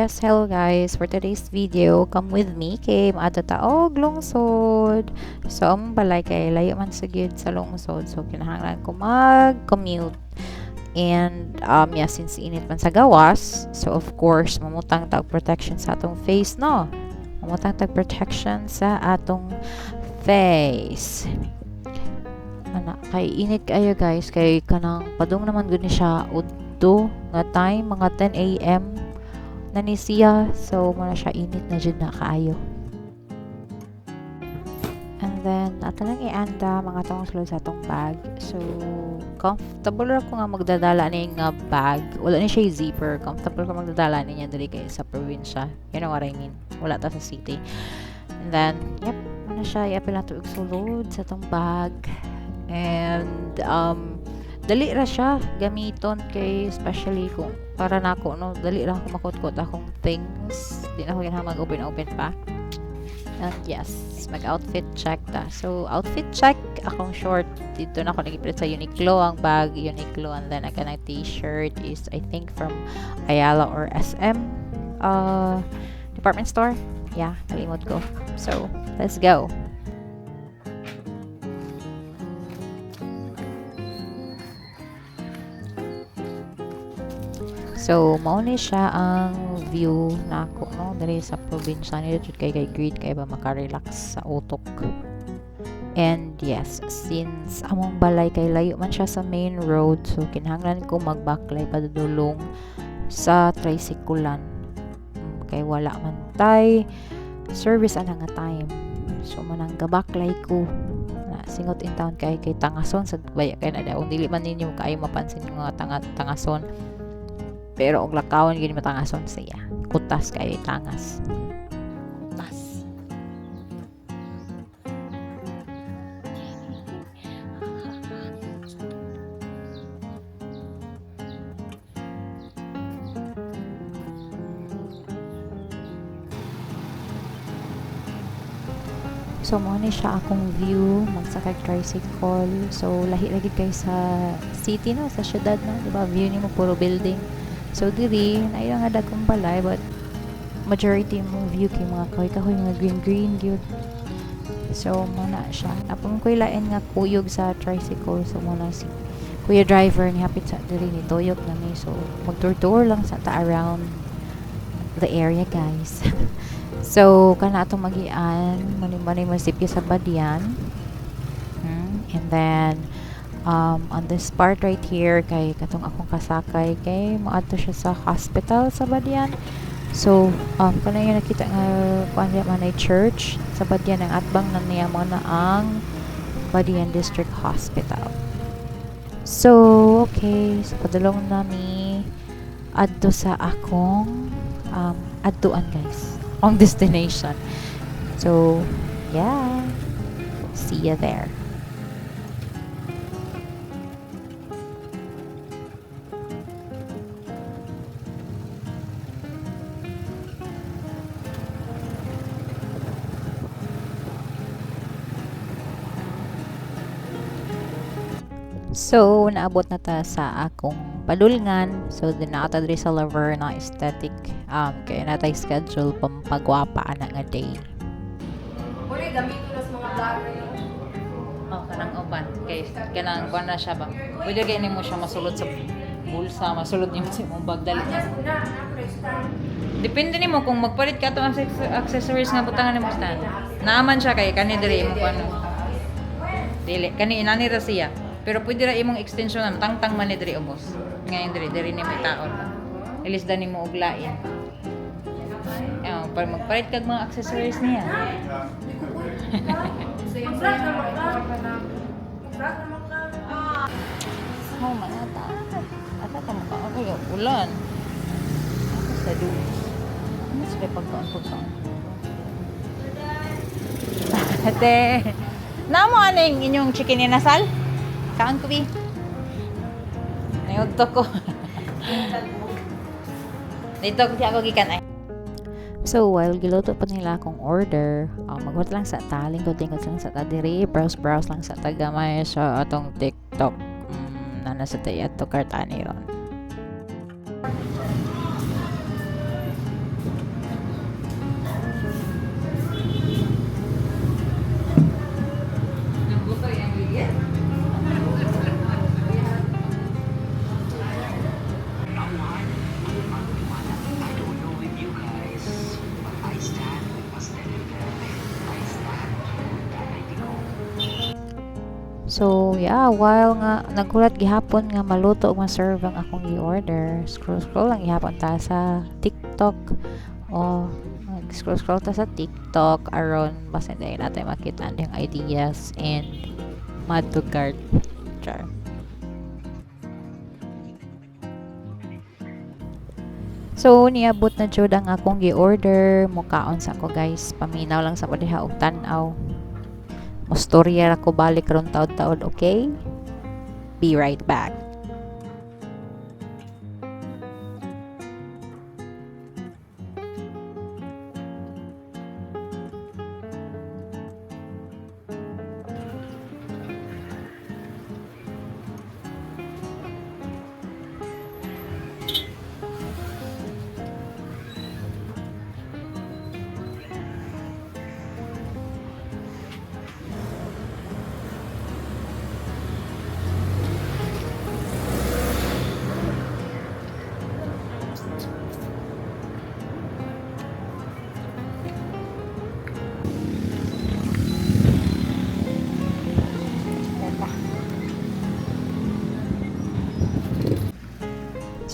yes, hello guys. For today's video, come with me kay maato ta og lungsod. So, ang balay kay layo man sa gyud sa lungsod. So, kinahanglan ko mag-commute. And yeah, since init man sa gawas, so of course, mamutang tag protection sa atong face, no? Mamutang tag protection sa atong face. Ana, kay init kayo guys, kay kanang padung naman gud ni siya udto nga time mga 10 AM na ni siya, so muna siya init na jud na kaayo. And then ato lang ianda mga tong sulod sa atong bag. So comfortable ra ko nga magdadala ni nga bag. Wala ni siya zipper. Comfortable ko magdadala niya diri kay sa probinsya. You know what I mean? Wala ta sa city. And then yep, muna siya iapil nato og sulod sa atong bag. And dali ra siya gamiton kay especially kung para nako no, dali ra ako makot-kot akong things, di na ako ganahan mag-open pa. And yes, mag-outfit check ta. So outfit check, akong short dito na ako nagipit sa Uniqlo, ang bag Uniqlo, and then ang t-shirt is I think from Ayala or SM department store. Yeah, nalimot ko. So let's go. So, mao ni siya ang view nako no diri sa probinsya ni jud kay great kay ba maka-relax sa utok. And yes, since among balay kay layo man siya sa main road, so kinahanglan ko magbaklay padulong sa tricyclean. Kay wala man tay service ana nga time. So manang gabaklay ko na singot in town kay Tangason sa baya kay na daw dili man ninyo kaayo mapansin yung mga Tangason. Pero og lakawon gini matangason siya. Kutas kay tangas. Kutas. So mo ni siya akong view magsakay tricycle. So lahi lagi kay sa city no, sa syudad no, di ba? View nimo puro building. So diri na nga dagkong balay, but majority mong view kay mga kahoy mga green gyud. So muna siya napong ko lain nga kuyog sa tricycle. So muna si kuya driver ni hapit sa diri ni toyok na mi, so mag-tour lang sa ta around the area guys. So kana atong magian mani masipya sa Badian. And then on this part right here kay katong akong kasakay kay moadto siya sa hospital sa Badian. So kana yung nakita nga kuan man ay church sa Badian, ang atbang na niya mo na ang Badian District Hospital. So okay, so padulong nami adto sa akong adtuan guys, ang destination. So yeah, see you there. So, naabot na ta sa akong padulngan. So, din na ata diri sa Laverna Aesthetic. Kaya natay schedule pampagwapa na nga day. Uli, gamitin na sa mga vlogger yung Kanang uban. Kaya kanang kuha na siya ba? Pwede kayo mo siya masulot sa bulsa, masulot niyo sa imong bag dali. Depende nimo kung magpalit ka itong accessories nga butangan nimo stand. Naaman siya kay kani diri mo kuno. Dili kani inani ra siya. Pero pwede ra imong extension ng tangtang man ni diri ubos. Ngayon diri ni may taon. Ilisdan nimo og lain. Para magpalit kag mga accessories niya. Oh, manata. Ata ka mukha ako yung ulan. Ako sa dulos. Ano sila pagkaon? Ate, namo aning inyong chicken inasal? Kaan ko bi? Nayugto ko. Dito ko siya ako gikan ay. So, while giluto pa nila akong order, maghuwat lang sa ta, lingkod-lingkod lang sa ta diri, browse lang sa tagamay sa atong TikTok. Na nasa tayo at to kartani ron. So, yeah, while nga nagulat gihapon nga maluto ug ma-serve ang akong i-order, scroll lang gihapon ta sa TikTok. O, scroll ta sa TikTok aron basta dahil natin makita ang ideas and mad to cart. Char. So, niabot na jud ang akong gi-order. Mukaon sa ako guys. Paminaw lang sa padiha og tan-aw. Mustorya ra ko balik karon taod-taod, okay? Be right back.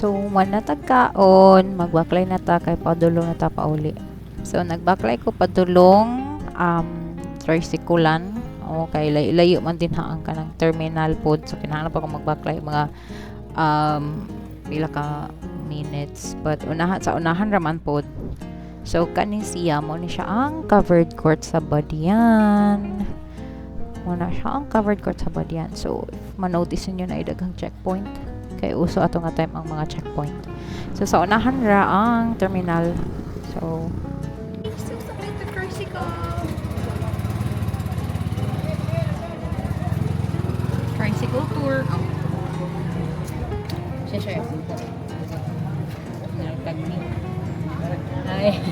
So, one na tagkaon, magbaklay na ta kay padulong na ta pauli. So, nagbaklay ko padulong tricyclean. O kay layo man din haang kanang terminal pod. So, kinahanglan pa ko magbaklay mga pila ka minutes. But sa unahan raman pod. So, kaning siya mo ni siya ang covered court sa Badian. Muna siya ang covered court sa Badian. So, if manotice nyo na idagang checkpoint. Kay uso ato nga time ang mga checkpoint. So sa unahan ra ang terminal. So sakit the tricycle. Tricycle tour. Oh. Siya. Nalagtag ni. Ay.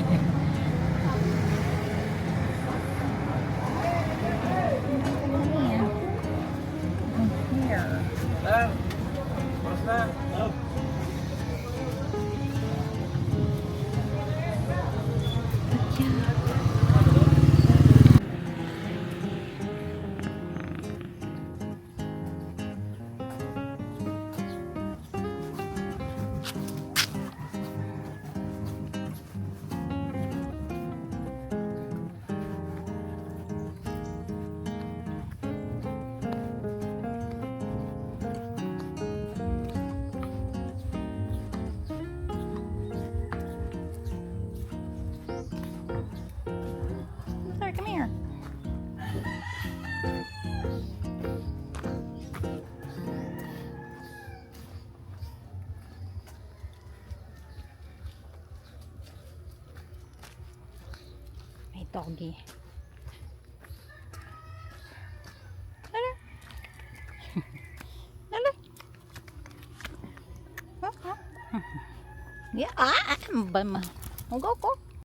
Come here. May doggy. Lala. Lala. Yeah, ba ma. Go.